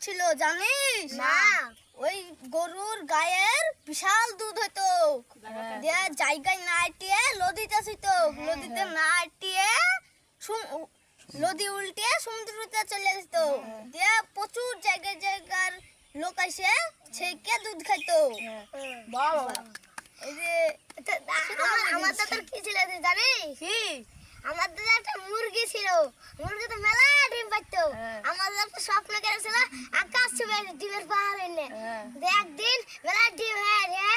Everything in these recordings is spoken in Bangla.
ছিল জানিস? না। ওই গরুর গায়ের বিশাল দুধ হইতো, দিয়ে জায়গায় না আটিয়ে নদীতে আসিতো, নদীতে না আটিয়ে নদী উল্টে সমুদ্রতে চলে যেত, দিয়ে প্রচুর জায়গায় জায়গার লোক এসে ছেকে দুধ খাইতো। বাবা এই যে আমার দাদার কি ছিল জানিস? কি আমার দাদা একটা মুরগি ছিল, মুরগি তো মেলা ডিম পারতো। আমার দাদা একটা স্বপ্ন করেছিল আকাশ ছুঁয়ে ডিমের পাহাড় এনে। একদিন মেলা ডিম হয়ে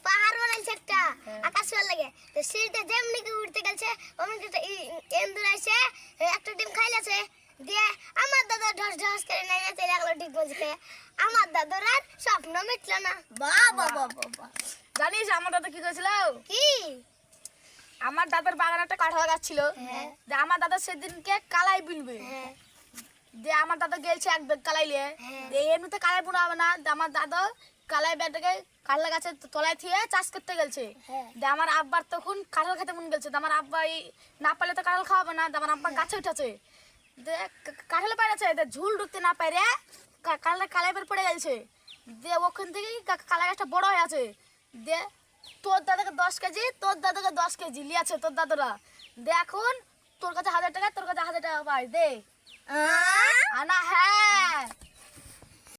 পাহাড় বানাইছে একটা আকাশ ছুঁয়ার লাগে। তো সিঁড়িতে যেমনি কি উঠতে গেছে অমনি একটা এন্দুর এসে একটা ডিম খাইলেছে, দিয়ে আমার দাদা ঢস ঢস করে নেমে চলে গেলো ডিম বসতে। আমার দাদার আর স্বপ্ন মিটলো না। বাবা বাবা, জানিস আমার দাদা কি করেছিল? কি? আমার দাদার বাগানে একটা কাঁঠাল গাছ ছিল, যে আমার দাদা সেদিনকে কালাই বুনবে, যে আমার দাদা গেছে এক ব্যাগ কালাই নিয়ে, এমনিতে কালাই বোনা হবে না, আমার দাদা কালাই ব্যাগটাকে কাঁঠাল গাছের তলায় থিয়ে চাষ করতে গেছে। যে আমার আব্বার তখন কাঁঠাল খেতে মন গেছে, আমার আব্বা না পারলে তো কাঁঠাল খাওয়াবে না, আমার আব্বা গাছে উঠেছে, যে কাঁঠাল পাইছে, ঝুল ঢুকতে না পারে কাঁঠালটা কালাই বের পড়ে গেছে, দিয়ে ওখান থেকেই কালাই গাছটা বড় হয়ে আছে। দিয়ে তোর দাদাকে 10 কেজি, তোর দাদাকে 10 কেজি লিয়াছে তোর দাদারা। দে এখন তোর কাছে 1000 টাকা, তোর কাছে 1000 টাকা পাই দে। আনা হ্যাঁ।